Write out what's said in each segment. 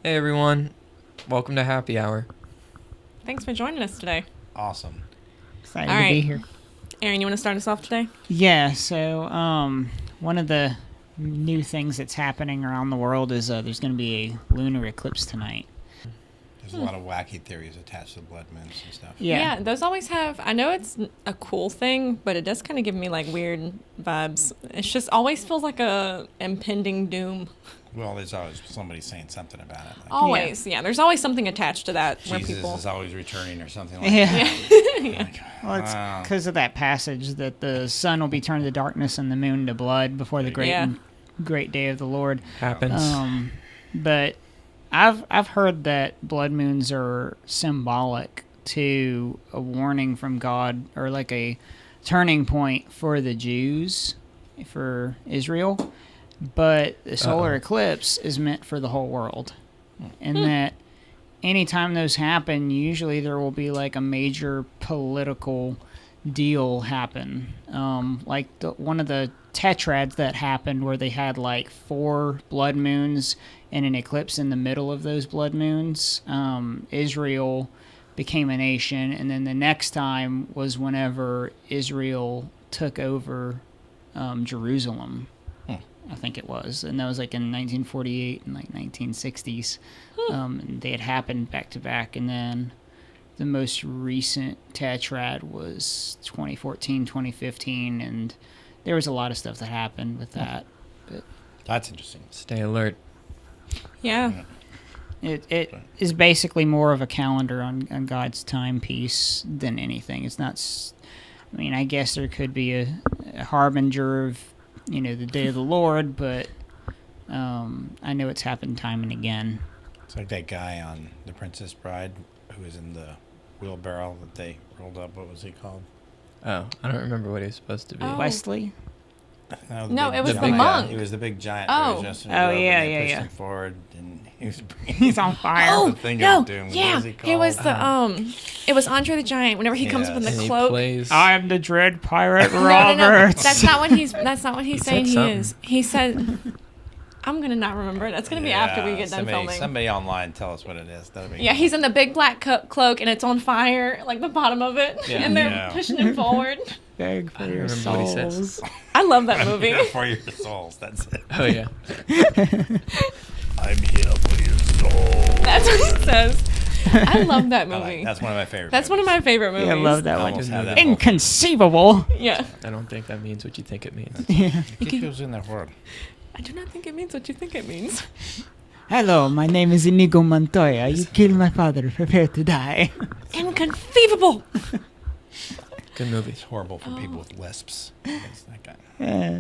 Hey everyone, welcome to Happy Hour. Thanks for joining us today. Awesome. Excited All to be right. here. Aaron, you want to start us off today? Yeah, so one of the new things that's happening around the world is there's going to be a lunar eclipse tonight. There's a lot of wacky theories attached to blood moons and stuff. Yeah. Those always have, I know it's a cool thing, but it does kind of give me like weird vibes. It just always feels like a impending doom. Well, there's always somebody saying something about it. Like Always, yeah. There's always something attached to that where Jesus people. is always returning or something like Yeah. that. Like, Well, it's wow. because of that passage that the sun will be turned to darkness and the moon to blood before the great day of the Lord. Happens. But I've heard that blood moons are symbolic to a warning from God or like a turning point for the Jews, for Israel. But the solar eclipse is meant for the whole world. And that anytime those happen, usually there will be like a major political deal happen. Like one of the tetrads that happened where they had like 4 blood moons and an eclipse in the middle of those blood moons. Israel became a nation, and then the next time was whenever Israel took over Jerusalem. I think it was, and that was like in 1948 and like 1960s. And they had happened back to back, and then the most recent tetrad was 2014, 2015, and there was a lot of stuff that happened with that. But That's interesting. Stay alert. Yeah. it is basically more of a calendar on God's timepiece than anything. It's not. I mean, I guess there could be a harbinger of the day of the Lord, but I know it's happened time and again. It's like that guy on The Princess Bride who was in the wheelbarrow that they rolled up. What was he called? Oh, I don't remember what he was supposed to be. Oh. Wesley? No, it was the giant. monk. He was the big giant. Oh. That was just in Oh, the robe, and yeah, they yeah, pushed yeah. him forward, and he was He's on fire. Oh, the thing no, of doom. What yeah. was he He called? was the, it was Andre the Giant. Whenever he comes up in the And he cloak. plays. I am the dread pirate No, Roberts. That's not what he's saying said he something. is. He said, I'm going to not remember it. That's going to be after we get done filming. Somebody online tell us what it is. That'd be Yeah, he's in the big black cloak and it's on fire, like the bottom of it, Yeah. and they're Yeah. pushing him forward. Beg for I don't your remember what he says. souls. I love that I'm movie. here for your souls. That's it. Oh yeah. I'm here for your souls. That's what he says. I love that movie. That's one of my favorites. That's one of my favorite movies. Yeah, I love that I one. almost have that. Inconceivable. Yeah. I don't think that means what you think it means. Keep using that word. I do not think it means what you think it means. Hello, my name is Inigo Montoya. You killed my father. Prepare to die. Inconceivable. Good movie. It's horrible for people with lisps. It's that guy. Yeah.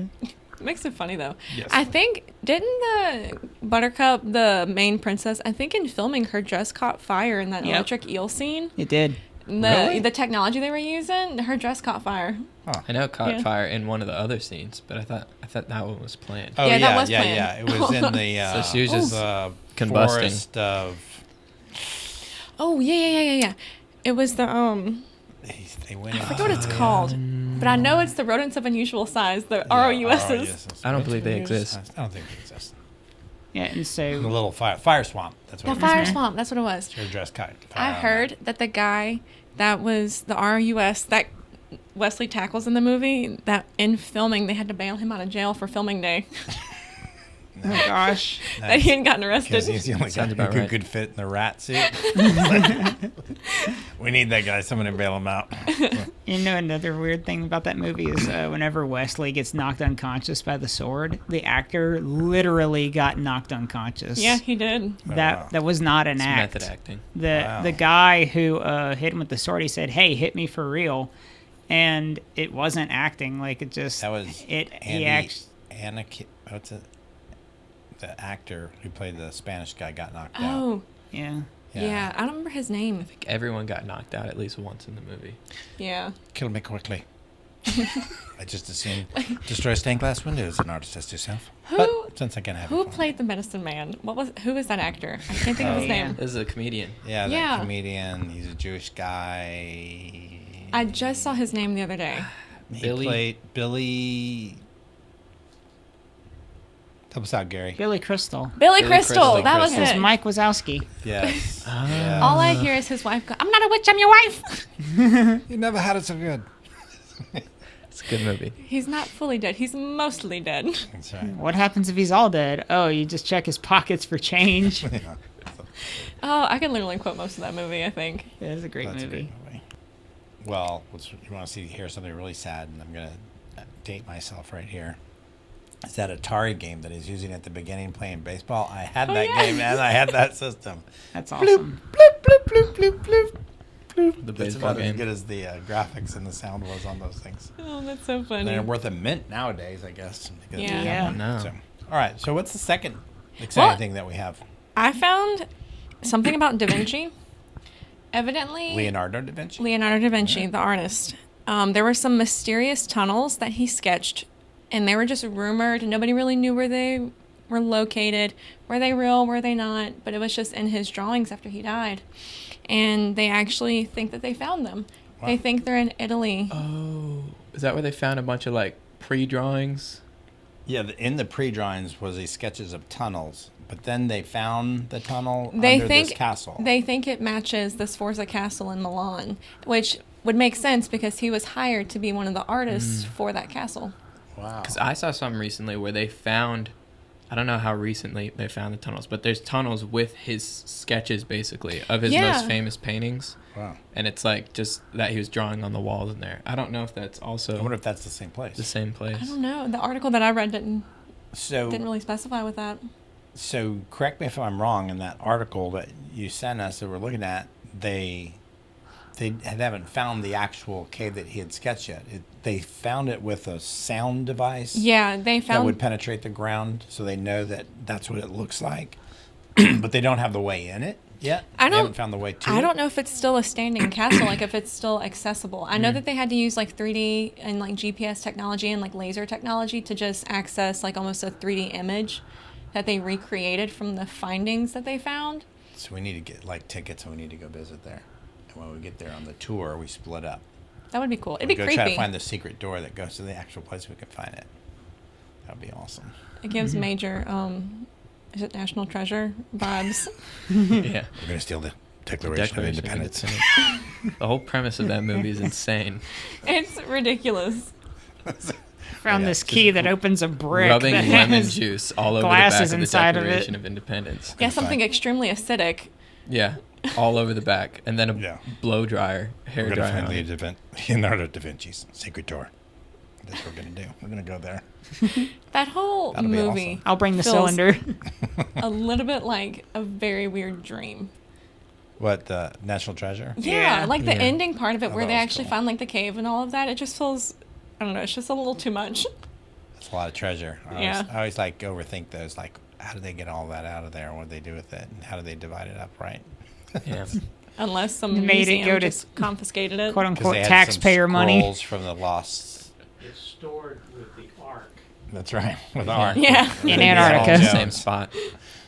Makes it funny though. Yes. I think didn't the Buttercup, the main princess, I think in filming her dress caught fire in that Yep. electric eel scene. It did. Really? The technology they were using, her dress caught fire. I know it caught Yeah. fire in one of the other scenes, but I thought that one was planned. Oh, Yeah, yeah, that was yeah, planned. yeah. It was in the So she was just combusting. forest of... Oh yeah. It was the They went I forget what it's called, but I know it's the rodents of unusual size, the ROUSs. I don't believe they exist. I don't think they exist. Yeah, and The so little fire swamp. That's The what it fire Mhm. swamp. That's what it was. was. Your dress caught fire I on heard that the guy that was the RUS that Wesley tackles in the movie, that in filming they had to bail him out of jail for filming day. oh gosh. That he hadn't gotten arrested. Because he's the only guy Sounds who about right. could fit in the rat suit. We need that guy. Someone to bail him out. You know, another weird thing about that movie is whenever Wesley gets knocked unconscious by the sword, the actor literally got knocked unconscious. Yeah, he did. That was not an It's act. method acting. The guy who hit him with the sword, he said, "Hey, hit me for real," and it wasn't acting. Like it just That was it. Andy, He actually what's it? The actor who played the Spanish guy got knocked out. Oh, yeah. yeah. I don't remember his name. Everyone got knocked out at least once in the movie. Yeah. Kill me quickly. I just assumed destroy stained glass windows, an artist has to self. Who- But since I can have Who it. played the medicine man? Who was that actor? I can't think of his yeah. name. This is a comedian. Yeah, that Yeah. comedian. He's a Jewish guy. I just saw his name the other day. He Billy- played Billy. Help us out, Gary. Billy Crystal. Billy Billy Crystal. Crystal. That was It's it. Mike Wazowski. Yes. Yeah. All I hear is his wife go, "I'm not a witch, I'm your wife." You never had it so good. It's a good movie. He's not fully dead. He's mostly dead. That's right. What happens if he's all dead? Oh, you just check his pockets for change. Yeah. Oh, I can literally quote most of that movie, I think. It is a great That's a movie. great movie. Well, you want to hear something really sad, and I'm going to date myself right here. It's that Atari game that he's using at the beginning playing baseball. I had that game, and I had that system. That's awesome. Bloop, bloop, bloop, bloop, bloop. The It's baseball about as game. good as the graphics and the sound was on those things. Oh, that's so And funny. they're worth a mint nowadays, I guess. because Yeah. we have Yeah. one. No. So, all right, so what's the second exciting Well- thing that we have? I found something about Da Vinci. Evidently, Leonardo da Vinci? Leonardo da Vinci, the artist. There were some mysterious tunnels that he sketched, and they were just rumored. Nobody really knew where they were located. Were they real? Were they not? But it was just in his drawings after he died. And they actually think that they found them. Wow. They think they're in Italy. Oh, is that where they found a bunch of like pre-drawings? Yeah, in the pre-drawings was these sketches of tunnels, but then they found the tunnel They under think this castle. They think it matches the Sforza Castle in Milan, which would make sense because he was hired to be one of the artists for that castle. Wow. Because I saw some recently where they found, I don't know how recently they found the tunnels, but there's tunnels with his sketches basically of his Yeah. most famous paintings. Wow. And it's like just that he was drawing on the walls in there. I don't know if that's I also wonder if that's the same the place. same place. I don't know. The article that I read didn't So, really specify with that. so correct me if I'm wrong. In that article that you sent us that we're looking at, they haven't found the actual cave that he had sketched yet. They found it with a sound device. Yeah, they That found. would penetrate the ground, so they know that that's what it looks like. But they don't have the way in it yet. I They don't- haven't found the way to I it. don't know if it's still a standing castle, like if it's still accessible. I know that they had to use like 3D and like GPS technology and like laser technology to just access like almost a 3D image that they recreated from the findings that they found. So we need to get like tickets, and we need to go visit there. And when we get there on the tour, we split up. That would be cool. It'd We be go creepy. try to find the secret door that goes to the actual place we can find it. That would be awesome. It gives major, is it National Treasure vibes? Yeah. We're gonna steal the The Declaration of Independence. The whole premise of that movie is insane. It's ridiculous. Found Yeah, this just key that opens a brick. Rubbing that lemon has- juice all over the back glasses of the inside of it. Declaration of Independence. Yeah, Good something find. extremely acidic. Yeah, all over the back, and then a Yeah. blow dryer, hair We're gonna dryer. find on it. Leonardo da Vinci's secret door. That's what we're gonna do. We're gonna go there. That whole That'll be movie awesome. I'll bring the feels cylinder. a little bit like a very weird dream. What, the National Treasure? Yeah, Yeah. like the Yeah. ending part of it Oh, where that they was actually cool. find like the cave and all of that. It just feels, I don't know, it's just a little too much. It's a lot of treasure. Yeah. I always like overthink those. Like, how do they get all that out of there? What do they do with it? And how do they divide it up right? Yeah. Unless some They made it museum go to- just confiscated it. Quote 'Cause unquote they had taxpayer some money. scrolls from the lost. It's stored with the Ark. That's right. With art. Yeah. In Indiana Antarctica. Jones. Same spot.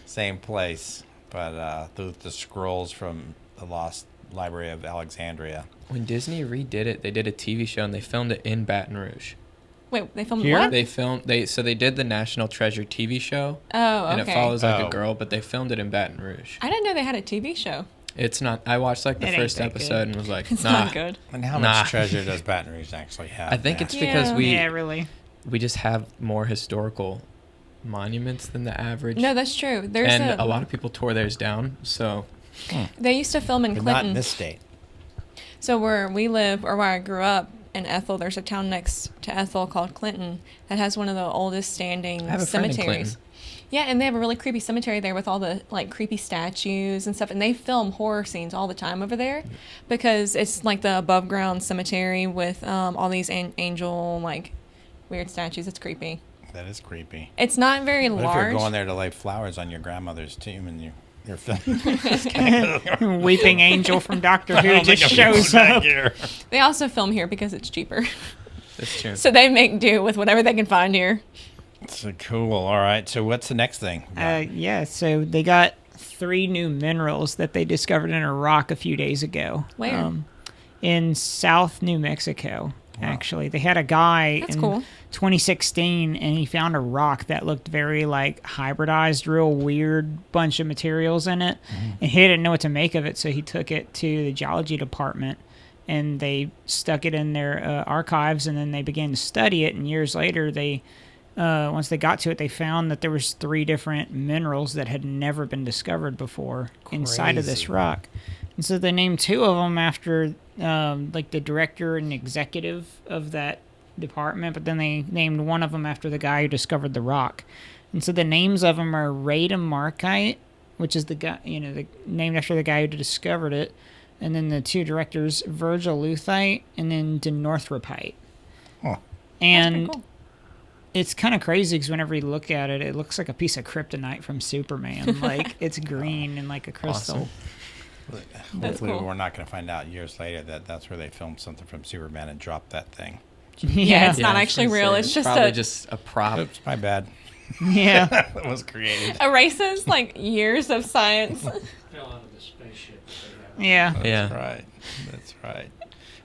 Same place. But the scrolls from the lost Library of Alexandria. When Disney redid it, they did a TV show and they filmed it in Baton Rouge. Wait, they filmed Here? what? They did the National Treasure TV show, Oh, and okay. it follows like Oh. a girl, but they filmed it in Baton Rouge. I didn't know they had a TV show. It's not. I watched like the It ain't first that episode good. and was like, It's nah. not good. And how Nah. much treasure does Baton Rouge actually have? I think there? it's because Yeah. we Yeah, really. just have more historical monuments than the average. No, that's true. There's and a lot of people tore theirs down. So They used to film in But not Clinton. in this state. So where we live, or where I grew up in Ethel, there's a town next to Ethel called Clinton that has one of the oldest standing I have a friend in cemeteries. Clinton. Yeah, and they have a really creepy cemetery there with all the like creepy statues and stuff. And they film horror scenes all the time over there because it's like the above ground cemetery with all these angel like weird statues. It's creepy. That is creepy. It's not very What if large. you're going there to lay flowers on your grandmother's tomb and you're filming? Weeping angel from Doctor I Who don't think just I'm shows going back up. here. They also film here because it's cheaper. that's true. So they make do with whatever they can find here. So cool. All right. So what's the next thing? Yeah, so they got 3 new minerals that they discovered in a rock a few days ago. Where? In South New Mexico. Actually, they had a guy That's in cool. 2016, and he found a rock that looked very like hybridized, real weird bunch of materials in it, and he didn't know what to make of it, so he took it to the geology department, and they stuck it in their archives, and then they began to study it. And years later, they once they got to it, they found that there was 3 different minerals that had never been discovered before inside of this Crazy. rock. And so they named 2 of them after like the director and executive of that department, but then they named one of them after the guy who discovered the rock. And so the names of them are Radium-Markite, which is the guy, named after the guy who discovered it, and then the 2 directors, Virgil Luthite and then Denorthropite. Huh. And That's pretty cool. it's kind of crazy because whenever you look at it, it looks like a piece of kryptonite from Superman. Like, it's green and like a crystal. Awesome. Hopefully, cool. we're not going to find out years later that that's where they filmed something from Superman and dropped that thing. Yeah, it's not actually gonna real. say, It's just probably just a prop. Oops, my bad. Yeah. That was created. erases like years of science. Fell out of the spaceship that they have. Yeah. That's Yeah. right. That's right.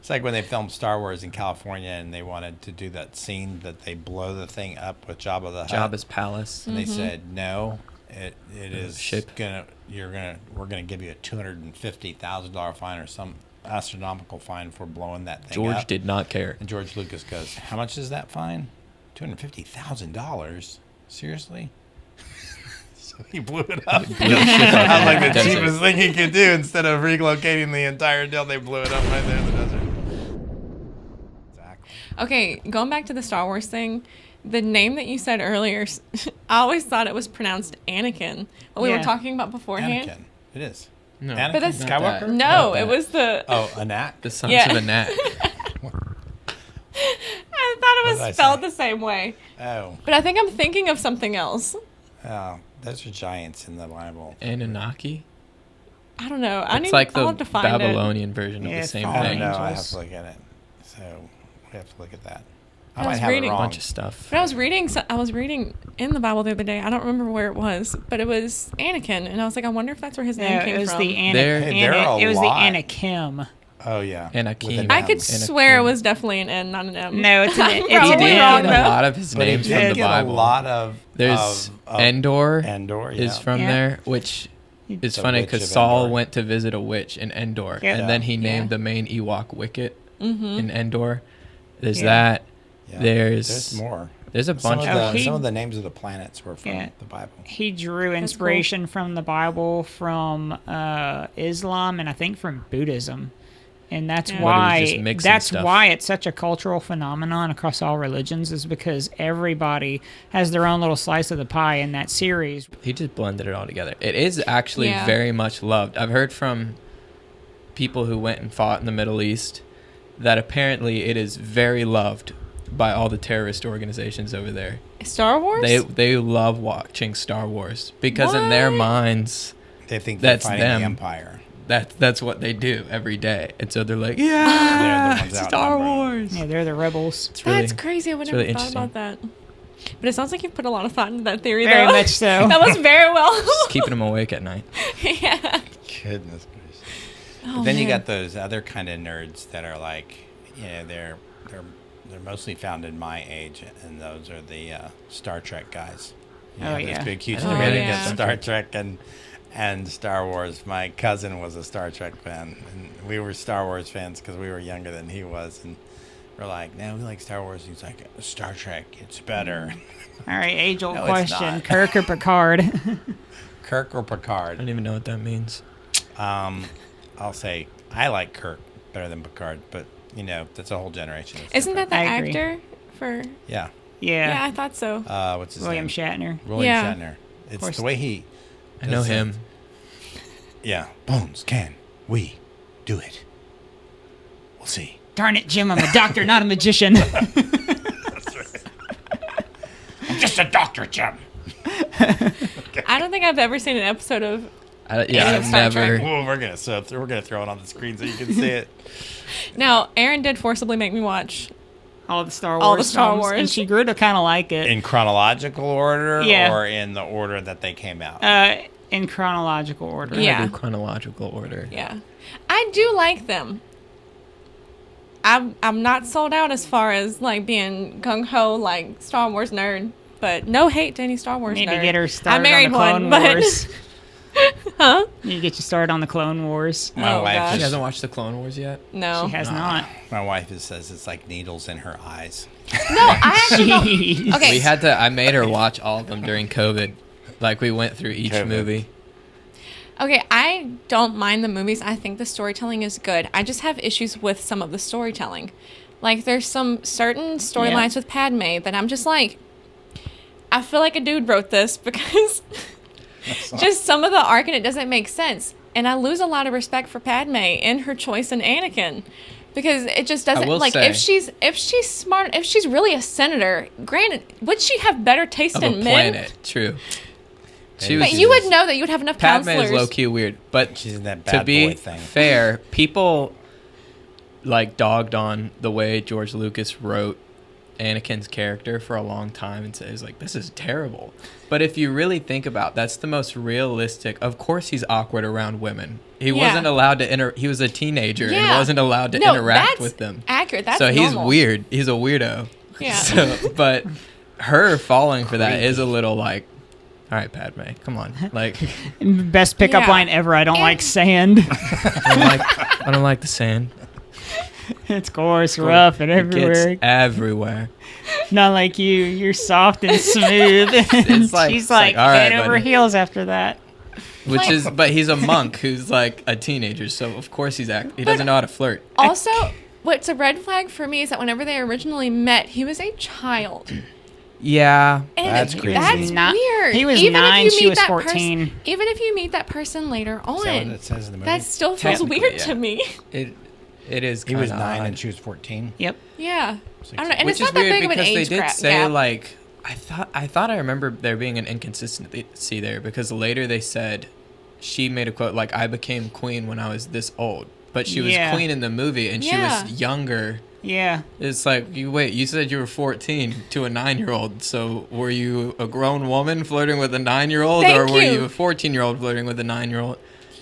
It's like when they filmed Star Wars in California and they wanted to do that scene that they blow the thing up with Jabba the Hutt. Jabba's palace. And they said, no, it is Ship. we're gonna give you a $250,000 fine or some astronomical fine for blowing that thing George up. did not care. And George Lucas goes, how much is that fine? $250,000? Seriously? So he blew it up. Blew the ship up Sounds in like the the desert. cheapest thing he could do. Instead of relocating the entire deal, they blew it up right there in the desert. Exactly. Okay, going back to the Star Wars thing, the name that you said earlier, I always thought it was pronounced Anakin. What we were Yeah. talking about beforehand. Anakin. It is. No, Anakin But that's- Skywalker? Not No, that. it was the. Oh, Anak? The Sons Yeah. of Anak. I thought What it did I was spelled say? the same way. Oh. But I think I'm thinking of something else. Oh, those are giants in the Bible. Anunnaki. I don't know. It's like I'll the have to find it. Babylonian version of Yeah, the it's same I fallen don't thing. know. I have angels. to look at it. So we have to look at that. I I might was have reading- it A wrong. bunch of stuff. But I was reading in the Bible the other day. I don't remember where it was, but it was Anakin, and I was like, I wonder if that's where his name No, came it was from. the There- Hey, there are a it was lot. the Anakim. Oh, yeah. Anakin. With an I M. could Anakin. swear it was definitely an N, not an M. No, it's an, it's He Probably an did wrong, get though. a lot of his But he names did from the get Bible. a lot of... There's of Endor. Endor, yeah. Is from Yeah. there, which is The funny witch because of Saul Endor. went to visit a witch in Endor, Yeah. and then he named Yeah. the main Ewok Wicket in Endor. There's Yeah. that. Yeah. There's more. There's a Some bunch of, of the, he- some of the names of the planets were from Yeah. the Bible. He drew cool. inspiration from the Bible, from Islam, and I think from Buddhism. And that's Yeah. But he was just why mixing stuff. it's such a cultural phenomenon across all religions, is because everybody has their own little slice of the pie in that series. He just blended it all together. It is actually Yeah. very much loved. I've heard from people who went and fought in the Middle East that apparently it is very loved by all the terrorist organizations over there. Star Wars? They love watching Star Wars because in their What? minds They think That's they're fighting them. the Empire. that's what they do every day, and so they're like, They're yeah, the ones Star outnumbering. Wars. Yeah, they're the rebels. It's really, That's crazy. I would it's never really thought about that. But it sounds like you've put a lot of thought into that theory, Very though. much so. That was very well. just keeping them awake at night. Yeah. Goodness gracious. Oh, But then you man. got those other kind of nerds that are like, they're mostly found in my age, and those are the Star Trek guys. You Oh, know, yeah. This big, huge I don't debate really against get Star Trek and Star Wars. My cousin was a Star Trek fan, and we were Star Wars fans because we were younger than he was, and we're like, no, we like Star Wars. He's like, Star Trek, it's better. All right, age-old No, it's question: not. Kirk or Picard? Kirk or I Picard? don't even know what that means. I'll say I like Kirk better than Picard, but that's a whole generation. It's Isn't that different. the I agree. actor for? Yeah. Yeah, Yeah, I thought so. What's his William name? Shatner. William Yeah. Shatner. It's course. the way he. I know does it. him. Yeah. Bones, can we do it? We'll see. Darn it, Jim! I'm a doctor, not a magician. I'm just a doctor, Jim. I don't think I've ever seen an episode of. Yeah, Any I've Star Trek. never. Well, we're gonna throw it on the screen so you can see it. Now, Erin did forcibly make me watch. All the Star Wars. All the Star films, Wars. and she grew to kind of like it. In chronological order, Yeah. or in the order that they came out. In chronological order. Yeah. I do chronological order. Yeah, I do like them. I'm not sold out as far as like being gung ho like Star Wars nerd, but no hate to any Star Wars Need nerd. to get her I started married on the Clone one, but Wars. huh? Need to get you started on the Clone Wars. My Oh, wife gosh. She is, hasn't watched the Clone Wars yet. No, She has not. my wife says it's like needles in her eyes. no. I actually don't. Jeez. Okay, I made her watch all of them during COVID. Like we went through each COVID. movie. Okay, I don't mind the movies. I think the storytelling is good. I just have issues with some of the storytelling. Like, there's some certain storylines with Padme that I'm just like, I feel like a dude wrote this because just some of the arc in it doesn't make sense. And I lose a lot of respect for Padme and her choice in Anakin. Because it just doesn't, will like, say- if she's smart, if she's really a senator, granted, would she have better taste Of in a men? planet, true. She But was, But you would know that you would have enough Padme counselors. is low key weird, but She's in that to bad be boy thing. fair, people like dogged on the way George Lucas wrote Anakin's character for a long time and says like this is terrible. But if you really think about, that's the most realistic. Of course, he's awkward around women. He Yeah. wasn't allowed to he was a teenager and Yeah. wasn't allowed to No, interact that's with them. accurate. That's so he's normal. weird. He's a weirdo. Yeah. So, but her falling for that is a little like, all right, Padme, come on. Like, Best pickup Yeah. line ever. I don't And- like sand. I don't like the sand. It's coarse, rough, and It everywhere. gets everywhere. Not like you. You're soft and smooth. It's like- She's it's like, like all right, head over buddy. heels after that. Which is, but he's a monk who's like a teenager, so of course he doesn't know how to flirt. Also, what's a red flag for me is that whenever they originally met, he was a child. Yeah, And That's that's crazy. weird. He was Even if 9, you she meet was that 14. Even if you meet that person later Is that what on, it says in the movie? that still feels Technically, weird yeah. to me. it is. He was kinda 9 odd. and she was 14. Yep. Yeah. I don't know. And Which it's is not that weird big of an because they age did gap. say like I thought I remember there being an inconsistency there because later they said she made a quote like I became queen when I was this old, but she was Yeah. queen in the movie and she Yeah. was younger. Yeah. It's like you said you were 14 to a 9-year-old. So were you a grown woman flirting with a 9-year-old, or Thank were you. you a 14-year-old flirting with a 9-year-old?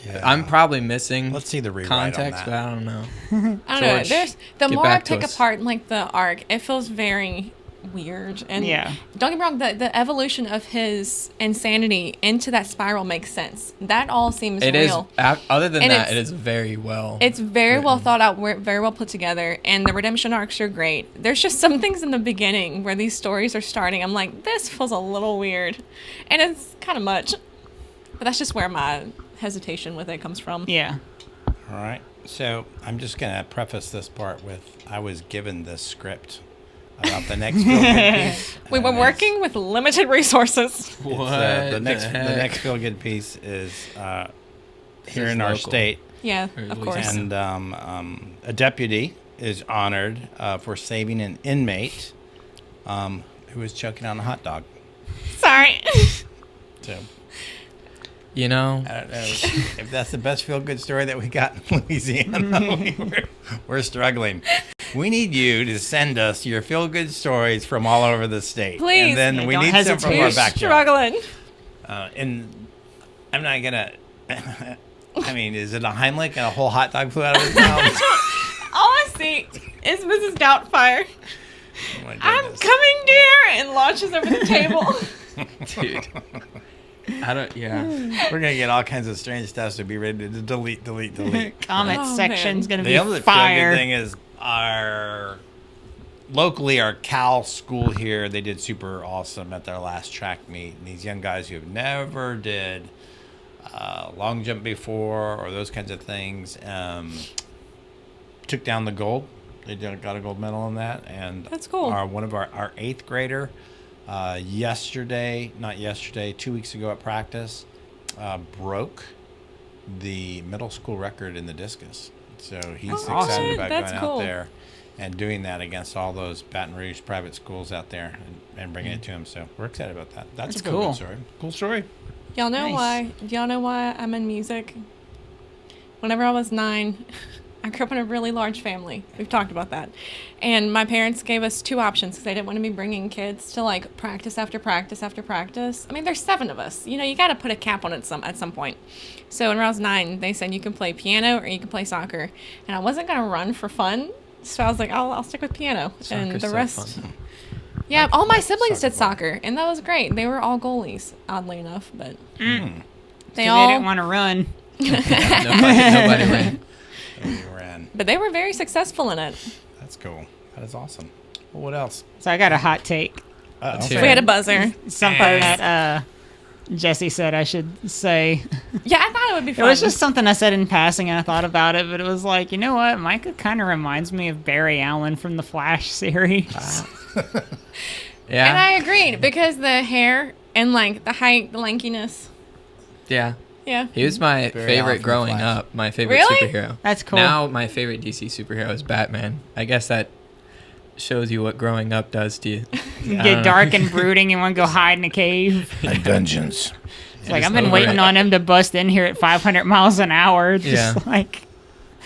Yeah. I'm probably missing Let's see the rewrite on context, that. but I don't know. I don't know. George, There's the get more I back to pick us. apart like the arc, it feels very weird. And Yeah. don't get me wrong, the evolution of his insanity into that spiral makes sense. That all seems It is. real. Other than And that, it's- it is very well. It's very well written. thought out, very well put together, and the redemption arcs are great. There's just some things in the beginning where these stories are starting. I'm like, this feels a little weird, and it's kind of much. But that's just where my hesitation with it comes from. Yeah. All right. So I'm just going to preface this part with I was given this script about the next Feel Good piece. We were and working with limited resources. it's, What the next heck? the next Feel Good piece is here Is in our local. state, Yeah, Or of course. Louisiana. and a deputy is honored for saving an inmate who was choking on a hot dog. Sorry. So You know, I don't know if that's the best feel good story that we got in Louisiana. we're struggling. We need you to send us your feel good stories from all over the state. Please. And then Yeah, we don't need some from hesitate. our We're backyard. struggling. And I'm not going to. I mean, is it a Heimlich and a whole hot dog flew out of his mouth? All I see is Mrs. Doubtfire. Oh my I'm goodness. coming, dear, and launches over the table. dude. I don't. Yeah. We're going to get all kinds of strange stuff, so be ready to delete. Comment Oh, section's man. gonna The be other feel good fire. thing is our Cal school here, they did super awesome at their last track meet. And these young guys who have never did long jump before or those kinds of things took down the gold. They got a gold medal in that. And That's cool. One of our 8th grader, 2 weeks ago at practice, broke the middle school record in the discus. So he's Oh, excited awesome. about That's going cool. out there and doing that against all those Baton Rouge private schools out there and bringing it to him. So we're excited about that. That's a That's cool cool. story. Cool story. Y'all know Nice. why? Do y'all know why I'm in music? Whenever I was 9, I grew up in a really large family. We've talked about that. And my parents gave us 2 options because they didn't want to be bringing kids to like practice after practice after practice. I mean, there's 7 of us. You know, you got to put a cap on it at some point. So when I was 9, they said you can play piano or you can play soccer. And I wasn't going to run for fun. So I was like, I'll stick with piano. And Soccer's the so rest. fun. Yeah, all my siblings soccer did soccer, and that was great. They were all goalies, oddly enough, but Hmm. they They all. didn't want to run. Nobody ran. We ran. But they were very successful in it. That's cool. That is awesome. Well, what else? So I got a hot take. Let's We hear had a it. buzzer. Something that Jesse said I should say. Yeah, I thought it would be It fun. was just something I said in passing, and I thought about it, but it was like, you know what? Micah kind of reminds me of Barry Allen from the Flash series. Yeah. And I agreed because the hair and like the height, the lankiness. Yeah. Yeah. He was my Barry Allen favorite from growing Flash. up. My favorite Really? superhero. That's cool. Now my favorite DC superhero is Batman. I guess that shows you what growing up does to you. You I don't get know. dark and brooding and want to go hide in a cave. And dungeons. It's like, just I've been over waiting it. on him to bust in here at 500 miles an hour. Just Yeah. like,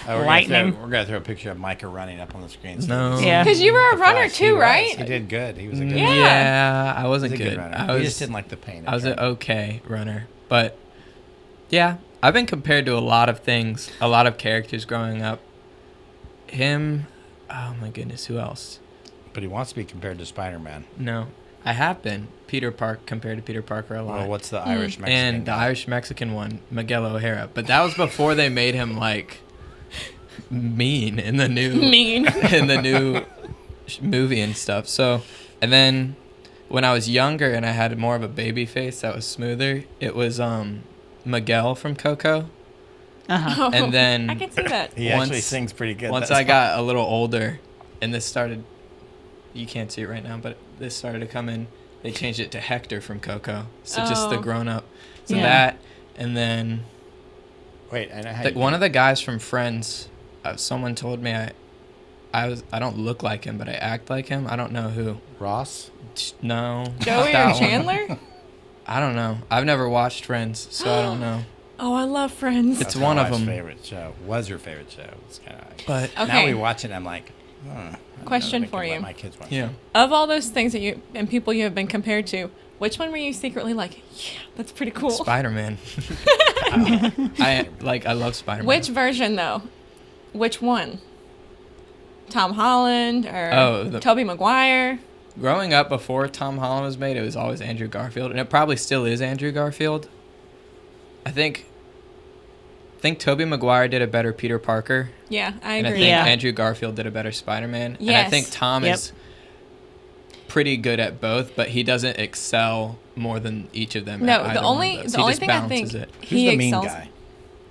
We're Lightning. We're gonna throw a picture of Micah running up on the screen. No. Yeah. Because you were a The runner Flash, he too, was. right? He did good. He was a good. Yeah. Yeah, I He wasn't was a good good. runner. I He was just didn't like the pain. I was an okay runner, but yeah, I've been compared to a lot of things, a lot of characters growing up. Him, oh my goodness, who else? But he wants to be compared to Spider-Man. No, I have been compared to Peter Parker a lot. Well, what's the Irish Mexican? And the guy? Irish Mexican one, Miguel O'Hara, but that was before they made him like mean in the new Mean. in the new movie and stuff. So, and then when I was younger and I had more of a baby face that was smoother, it was Miguel from Coco. uh-huh. And then I can see that. He actually once- sings pretty good. Once That's I got a little older and this started, you can't see it right now, but this started to come in, they changed it to Hector from Coco. So just the Oh. grown up. So Yeah. that, and then Wait, I know how one of the guys from Friends, someone told me I don't look like him, but I act like him. I don't know who. Ross. No. not Joey that or one. Chandler? I don't know. I've never watched Friends, so I don't know. Oh, I love Friends. It's That's one my of wife's them. favorite show. Was her favorite show. It's kind of. But Okay. Now we watch it. And I'm like, I don't know Question if I for can let you. My kids watch yeah. it. Of all those things that you and people you have been compared to, which one were you secretly like, yeah, that's pretty cool? Spider-Man. I love Spider-Man. Which version though? Which one? Tom Holland or Oh, Tobey Maguire? Growing up before Tom Holland was made, it was always Andrew Garfield, and it probably still is Andrew Garfield. I think Tobey Maguire did a better Peter Parker, Yeah, I and I agree. think Yeah. Andrew Garfield did a better Spider-Man. And I Yes. think Tom Yep. is pretty good at both, but he doesn't excel more than each of them. No, at the either one only of those. the He only just thing I balances think it. Who's he the mean excels. guy?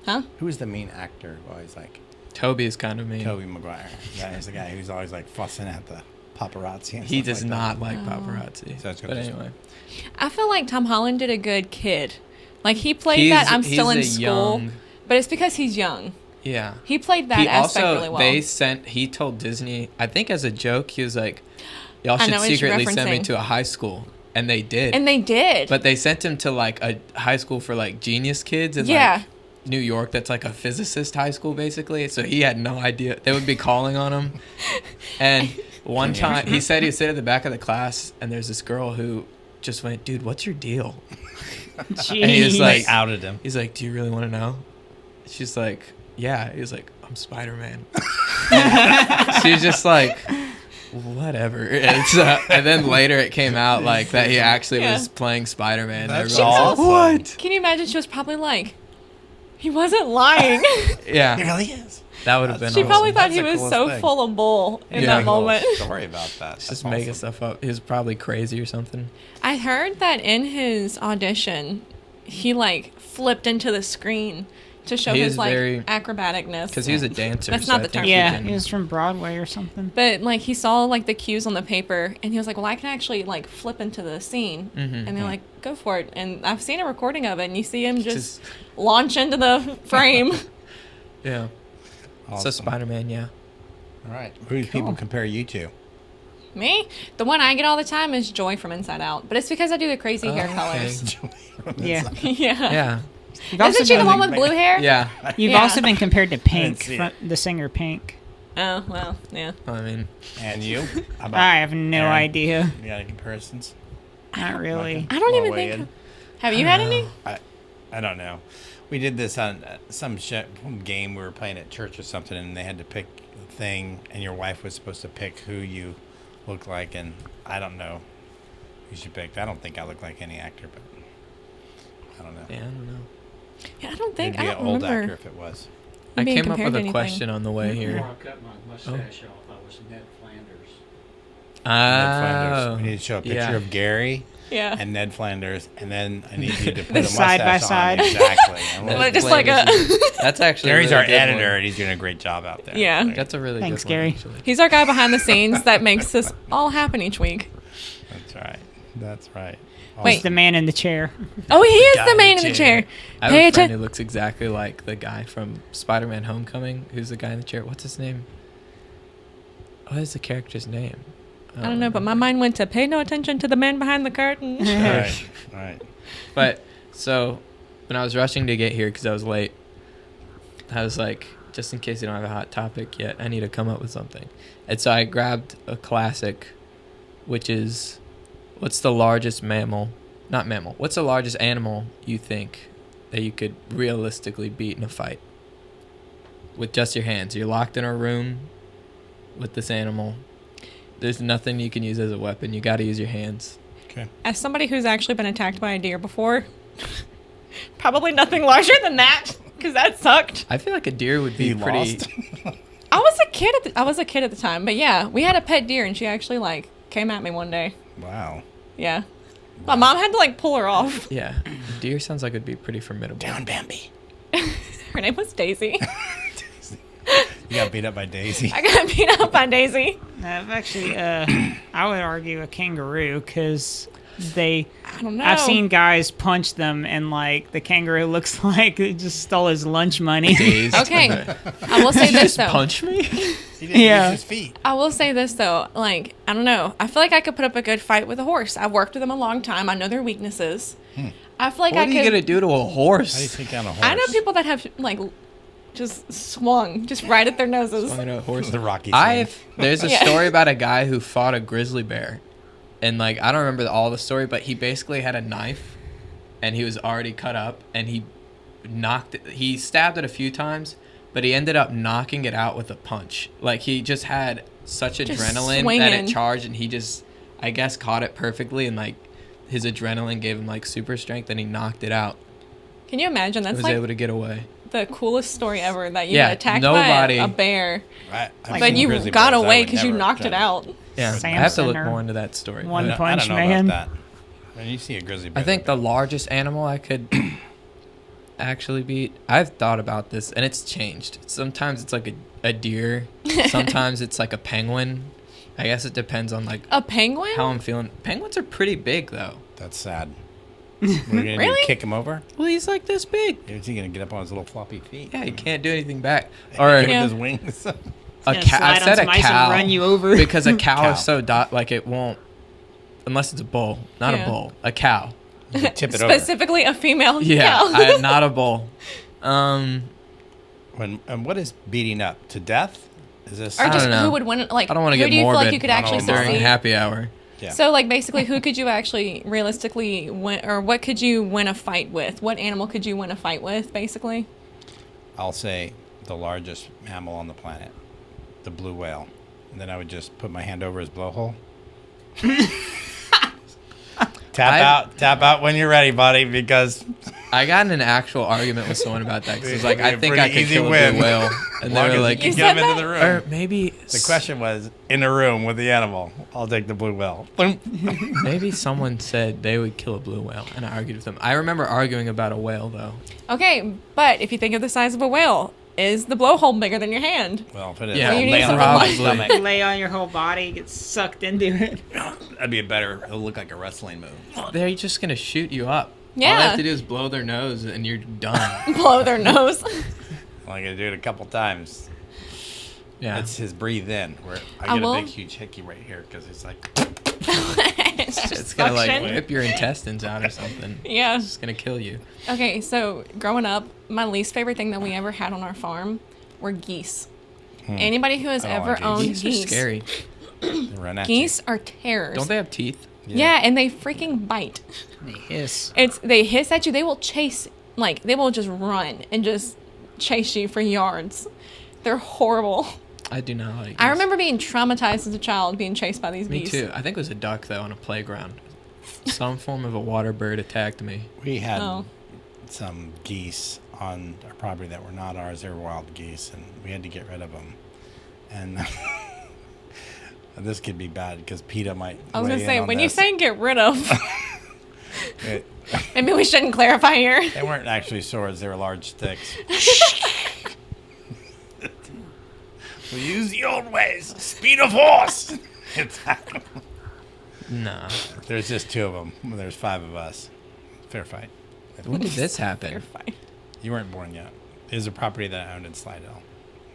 Huh? Who is the mean actor? Always like Toby is kind of mean. Tobey Maguire. That is the guy who's always like fussing at the paparazzi. And He stuff does like not that. like Oh. paparazzi. So it's But just- anyway, I feel like Tom Holland did a good kid. Like he played that I'm still in he's a school, young- but it's because he's young. Yeah. He played that He aspect also really well. he told Disney, I think as a joke, he was like, y'all I should know what you're secretly send me referencing. to a high school, and they did. and they did. But they sent him to like a high school for like genius kids in Yeah. like New York. That's like a physicist high school basically. So he had no idea. They would be calling on him. And one time he said he'd sit at the back of the class, and there's this girl who just went, dude, what's your deal? Jeez. And he was like, They outed him. He's like, do you really want to know? She's like, yeah. He's like, I'm Spider-Man. She's just like, whatever. And then later it came out like that he actually Yeah. was playing Spider-Man. That's Everyone was awesome. like, what? Can you imagine? She was probably like, he wasn't lying. He Yeah, really is. that would have been she awesome. probably thought That's he the was coolest so thing. full of bull in Yeah. that moment. Story about that. Just That's making awesome. stuff up. He was probably crazy or something. I heard that in his audition, he like flipped into the screen to show He his is like very- acrobaticness. Because he was a dancer. That's so not I the think term. he Yeah, can- he was from Broadway or something. But like he saw like the cues on the paper, and he was like, "Well, I can actually like flip into the scene." Mhm. And they're like, "Go for it!" And I've seen a recording of it, and you see him just Just- launch into the frame. Yeah. Awesome. So Spider-Man, yeah. All right. Who do people compare you to? Me, the one I get all the time is Joy from Inside Out, but it's because I do the crazy hair Okay. colors. Yeah. Yeah. Yeah. You've also Isn't she the been- one with blue hair? Yeah. You've Yeah. also been compared to Pink, see from the singer Pink. Oh well, yeah. I mean, And you? How about I have no Aaron? idea. You got any comparisons? Not really. I don't Wanna even weigh think. in? Have you had any? I don't know. We did this on some game we were playing at church or something, and they had to pick thing, and your wife was supposed to pick who you look like, and I don't know who she picked. I don't think I look like any actor, but I don't know. Yeah, I don't know. Yeah, I don't think It'd be I an don't old remember. actor if it was. I being came up compared with to a anything. question on the way Before here. I cut my mustache off, I was Ned Flanders. Ned Oh, Flanders. We need to show a picture yeah. of Gary Yeah. and Ned Flanders, and then I need you to put a Side by mustache side. on. Exactly. And Ned we'll- Just like a. That's actually Gary's a really our good editor, one. and he's doing a great job out there. Yeah. That's a really Thanks, good one, Gary. actually. He's our guy behind the scenes that makes this all happen each week. That's right. That's right. Wait. He's the man in the chair. Oh, he is guy the man in the chair. I have Pay a friend who attention. looks exactly like the guy from Spider-Man: Homecoming. Who's the guy in the chair? What's his name? What is the character's name? I don't know, but my mind went to pay no attention to the man behind the curtain. Right. Right. But so when I was rushing to get here because I was late, I was like, just in case you don't have a hot topic yet, I need to come up with something. And so I grabbed a classic, which is, what's the largest mammal? Not mammal. What's the largest animal you think that you could realistically beat in a fight with just your hands? You're locked in a room with this animal. There's nothing you can use as a weapon. You got to use your hands. Okay. As somebody who's actually been attacked by a deer before, probably nothing larger than that, because that sucked. I feel like a deer would be You pretty. lost. I was a kid at the time, but yeah, we had a pet deer, and she actually like came at me one day. Wow. Yeah, my mom had to like pull her off. Yeah, deer sounds like it'd be pretty formidable. Down, Bambi. Her name was Daisy. You got beat up by Daisy. I got beat up by Daisy. I've actually, I would argue a kangaroo because I don't know. I've seen guys punch them and like the kangaroo looks like it just stole his lunch money. Dazed. Okay, I will say this Just though. punch me? He didn't Yeah. use his feet. I will say this though, like, I don't know. I feel like I could put up a good fight with a horse. I've worked with them a long time. I know their weaknesses. I feel like What I are could. you gonna do to a How do you horse? take down a horse? I know people that have like just swung just right at their noses. Swung at a horse. The Rocky There's a Yeah. story about a guy who fought a grizzly bear, and like I don't remember all the story, but he basically had a knife, and he was already cut up, and he stabbed it a few times, but he ended up knocking it out with a punch. Like he just had such Just adrenaline that swinging. it charged, and he just, I guess, caught it perfectly, and like his adrenaline gave him like super strength, and he knocked it out. Can you imagine? He That's was like able to get away. the coolest story ever. That you Yeah, got attacked nobody- by a bear, Right. but you got away because you knocked it out. Yeah, I have to Samson look or more into that story. One I Punch don't know Man. about that. When you see a grizzly bear, I think the largest animal I could actually beat, I've thought about this, and it's changed. Sometimes it's like a deer. Sometimes it's like a penguin. I guess it depends on like A penguin? how I'm feeling. Penguins are pretty big, though. that's sad. What are you gonna do? Really? Kick him over? Well, he's like this big. Is he gonna get up on his little floppy feet? Yeah, he can't do anything back. Or With Yeah. his wings. a Gonna cow. I slide on said a some ice and cow run you over. because a cow, Cow. is so like it won't, unless it's a bull. Not Yeah. a bull. A cow. You can tip it over. Specifically a female Yeah, cow. not a bull. And what is beating up to death? Is this? Or I just don't know. who would win? Like, I don't want to who get do you feel morbid like you could actually During succeed? happy hour. Yeah. So, like, basically, who could you actually realistically win, or what could you win a fight with? What animal could you win a fight with, basically? I'll say the largest mammal on the planet, the blue whale. And then I would just put my hand over his blowhole. Tap out when you're ready, buddy, because I got in an actual argument with someone about that because it's like, It'd I be a think I pretty could easy kill a win. blue whale. And they long were as like, you You can get said him into the room. or maybe The question was, in a room with the animal, I'll take the blue whale. Boom. maybe someone said they would kill a blue whale, and I argued with them. I remember arguing about a whale though. Okay, but if you think of the size of a whale, is the blowhole bigger than your hand? Well, put it Yeah, you need lay on something my like- stomach. Lay on your whole body, get sucked into it. That'd be a better, it'll look like a wrestling move. They're just gonna shoot you up. All they Yeah. have to do is blow their nose, and you're done. Blow their nose. Well, I'm going to do it a couple times. Yeah. It's his breathe in, where I I get will- a big, huge hickey right here, because it's like, It's just It's gonna like suction. rip your intestines out or something. Yeah. It's just gonna kill you. Okay, so growing up, my least favorite thing that we ever had on our farm were geese. Anybody who has I don't ever like geese. owned Geese geese, are scary. they run at geese are terrors. Don't they have teeth? you. Yeah, and they freaking bite. They hiss. They hiss at you. They will chase, like they will just run and just chase you for yards. They're horrible. I do not like. I geese. remember being traumatized as a child, being chased by these Me geese. too. I think it was a duck though on a playground. Some form of a water bird attacked me. We had Oh. some geese on our property that were not ours. They were wild geese, and we had to get rid of them. And this could be bad because PETA might. I was weigh gonna in say, on when you this. say get rid of, It- maybe we shouldn't clarify here. they weren't actually swords; they were large sticks. We use the old ways. Speed of horse. Nah. There's just 2 of them. There's 5 of us. Fair fight. When did this You're happen? fine. You weren't born yet. It was a property that I owned in Slidell.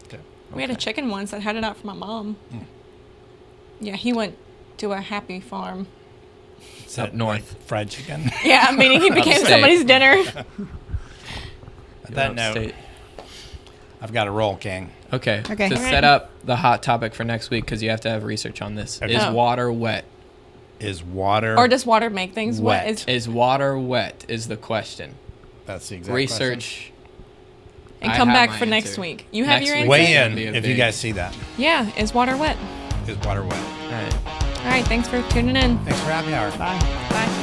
Okay. We had a chicken once that had it out for my mom. Yeah, he went to a happy farm. Is Up that north. like fried chicken? Yeah, meaning he became Upstate. somebody's dinner. At that note, Upstate. I've got a roll, King. Okay. Okay. To set up the hot topic for next week, because you have to have research on this. Okay. Is Oh. water wet? Is water Or does water make things wet? Wet. Is water wet? Is the question. That's the exact Research. And I come have back my for next answer. week. You have Next your week. answer? Weigh It's in gonna be a if you big- guys see that. Yeah, is water wet? Is water wet? All right. All right, thanks for tuning in. Thanks for happy hour. Bye. Bye.